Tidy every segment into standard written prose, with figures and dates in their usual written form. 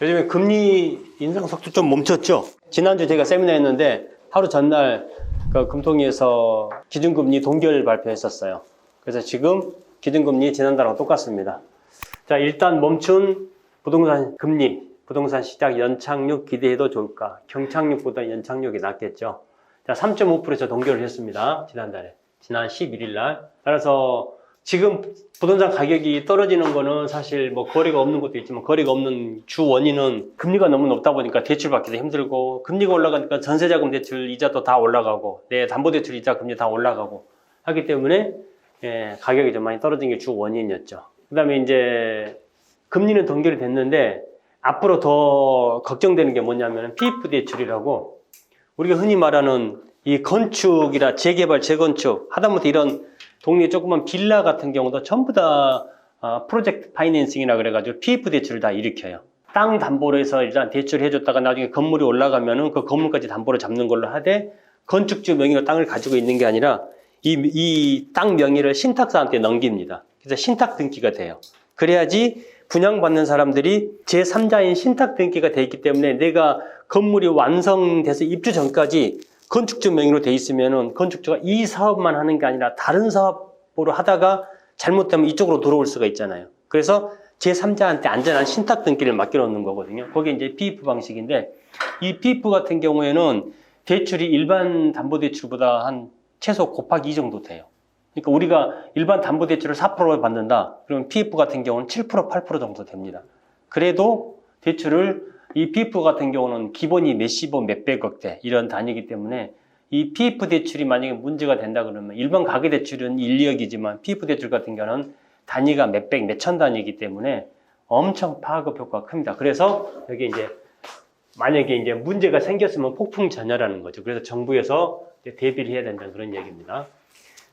요즘에 금리 인상 속도 좀 멈췄죠? 지난주 제가 세미나 했는데 하루 전날 그 금통위에서 기준금리 동결 발표했었어요. 그래서 지금 기준금리 지난달하고 똑같습니다. 자, 일단 멈춘 부동산 금리, 부동산 시장 연착륙 기대해도 좋을까? 경착륙보다 연착륙이 낫겠죠. 자, 3.5%에서 동결을 했습니다. 지난달에. 지난 11일 날. 따라서 지금 부동산 가격이 떨어지는 거는 사실 뭐 거리가 없는 것도 있지만 거리가 없는 주 원인은 금리가 너무 높다 보니까 대출 받기도 힘들고 금리가 올라가니까 전세자금 대출 이자도 다 올라가고 내 담보대출 이자 금리 다 올라가고 하기 때문에 가격이 좀 많이 떨어진 게 주 원인이었죠. 그 다음에 이제 금리는 동결이 됐는데 앞으로 더 걱정되는 게 뭐냐면 PF 대출이라고 우리가 흔히 말하는 이 건축이라 재개발, 재건축 하다못해 이런 동네 조그만 빌라 같은 경우도 전부 다 프로젝트 파이낸싱이라 그래가지고 PF 대출을 다 일으켜요. 땅 담보로 해서 일단 대출을 해줬다가 나중에 건물이 올라가면은 그 건물까지 담보로 잡는 걸로 하되 건축주 명의로 땅을 가지고 있는 게 아니라 이 땅 명의를 신탁사한테 넘깁니다. 그래서 신탁 등기가 돼요. 그래야지 분양받는 사람들이 제3자인 신탁 등기가 돼 있기 때문에 내가 건물이 완성돼서 입주 전까지 건축주 명의로 돼 있으면은 건축주가 이 사업만 하는 게 아니라 다른 사업으로 하다가 잘못되면 이쪽으로 들어올 수가 있잖아요. 그래서 제3자한테 안전한 신탁 등기를 맡겨놓는 거거든요. 그게 이제 PF 방식인데 이 PF 같은 경우에는 대출이 일반 담보대출보다 한 최소 곱하기 2 정도 돼요. 그러니까 우리가 일반 담보대출을 4% 받는다. 그러면 PF 같은 경우는 7%, 8% 정도 됩니다. 그래도 대출을 이 PF 같은 경우는 기본이 몇십억, 몇백억대 이런 단위이기 때문에 이 PF 대출이 만약에 문제가 된다 그러면 일반 가계대출은 1, 2억이지만 PF 대출 같은 경우는 단위가 몇백, 몇천 단위이기 때문에 엄청 파급 효과가 큽니다. 그래서 여기 이제 만약에 이제 문제가 생겼으면 폭풍전야라는 거죠. 그래서 정부에서 대비를 해야 된다는 그런 얘기입니다.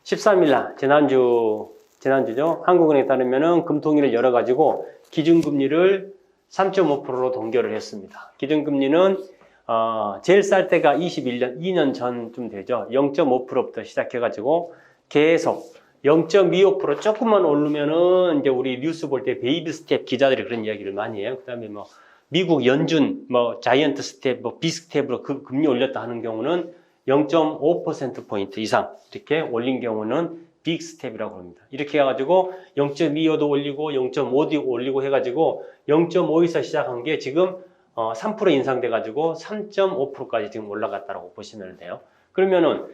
13일 날 지난주죠. 한국은행에 따르면은 금통위를 열어가지고 기준금리를 3.5%로 동결을 했습니다. 기준금리는 제일 쌀 때가 2년 전쯤 되죠. 0.5%부터 시작해가지고 계속 0.25% 조금만 오르면은 이제 우리 뉴스 볼 때 베이비 스텝 기자들이 그런 이야기를 많이 해요. 그다음에 뭐 미국 연준 뭐 자이언트 스텝 뭐 B 스텝으로 금리 올렸다 하는 경우는 0.5% 이상 이렇게 올린 경우는 빅 스텝이라고 합니다. 이렇게 해가지고 0.25도 올리고 0.5도 올리고 해가지고 0.5에서 시작한 게 지금 3% 인상돼가지고 3.5%까지 지금 올라갔다고 보시면 돼요. 그러면은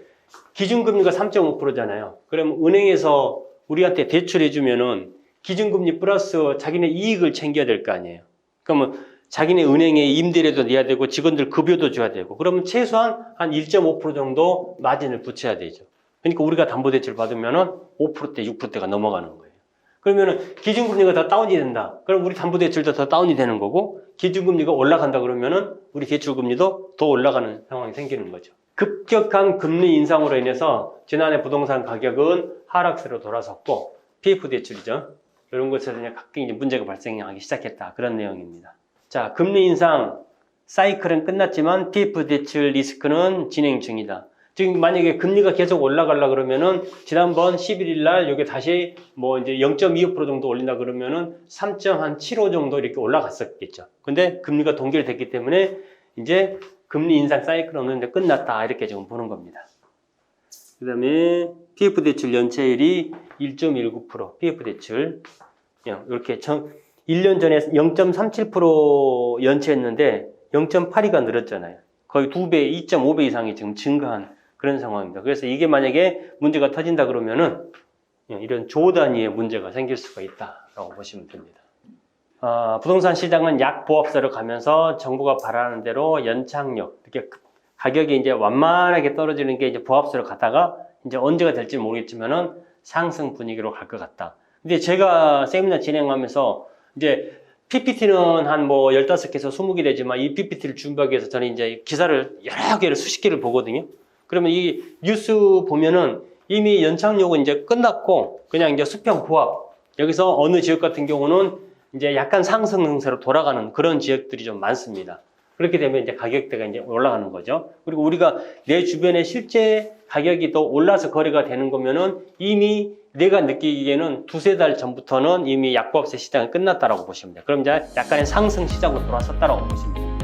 기준금리가 3.5%잖아요. 그러면 은행에서 우리한테 대출해주면은 기준금리 플러스 자기네 이익을 챙겨야 될 거 아니에요. 그러면 자기네 은행에 임대료도 내야 되고 직원들 급여도 줘야 되고 그러면 최소한 한 1.5% 정도 마진을 붙여야 되죠. 그러니까 우리가 담보대출 받으면은 5%대, 6%대가 넘어가는 거예요. 그러면은 기준금리가 더 다운이 된다. 그럼 우리 담보대출도 더 다운이 되는 거고 기준금리가 올라간다 그러면은 우리 대출금리도 더 올라가는 상황이 생기는 거죠. 급격한 금리 인상으로 인해서 지난해 부동산 가격은 하락세로 돌아섰고 PF 대출이죠. 이런 것에서 그냥 각기 이제 문제가 발생하기 시작했다. 그런 내용입니다. 자, 금리 인상 사이클은 끝났지만 PF 대출 리스크는 진행 중이다. 지금 만약에 금리가 계속 올라가려 그러면은 지난번 11일 날 여기 다시 뭐 이제 0.25% 정도 올린다 그러면은 3.75 정도 이렇게 올라갔었겠죠. 근데 금리가 동결됐기 때문에 이제 금리 인상 사이클은 이제 끝났다 이렇게 지금 보는 겁니다. 그 다음에 PF 대출 연체율이 1.19% PF 대출 이렇게 1년 전에 0.37% 연체했는데 0.82가 늘었잖아요. 거의 2배, 2.5배 이상이 지금 증가한 그런 상황입니다. 그래서 이게 만약에 문제가 터진다 그러면은 이런 조 단위의 문제가 생길 수가 있다라고 보시면 됩니다. 부동산 시장은 약보합세로 가면서 정부가 바라는 대로 연착륙, 이렇게 가격이 이제 완만하게 떨어지는 게 이제 보합세로 가다가 이제 언제가 될지 모르겠지만은 상승 분위기로 갈 것 같다. 근데 제가 세미나 진행하면서 이제 PPT는 한 뭐 15개에서 20개 되지만 이 PPT를 준비하기 위해서 저는 이제 기사를 여러 개를 수십 개를 보거든요. 그러면 이 뉴스 보면은 이미 연착륙은 이제 끝났고 그냥 이제 수평 보합. 여기서 어느 지역 같은 경우는 이제 약간 상승 형태로 돌아가는 그런 지역들이 좀 많습니다. 그렇게 되면 이제 가격대가 이제 올라가는 거죠. 그리고 우리가 내 주변에 실제 가격이 더 올라서 거래가 되는 거면은 이미 내가 느끼기에는 두세 달 전부터는 이미 약보합세 시장이 끝났다라고 보시면 돼요. 그럼 이제 약간의 상승 시장으로 돌아섰다라고 보시면 돼요.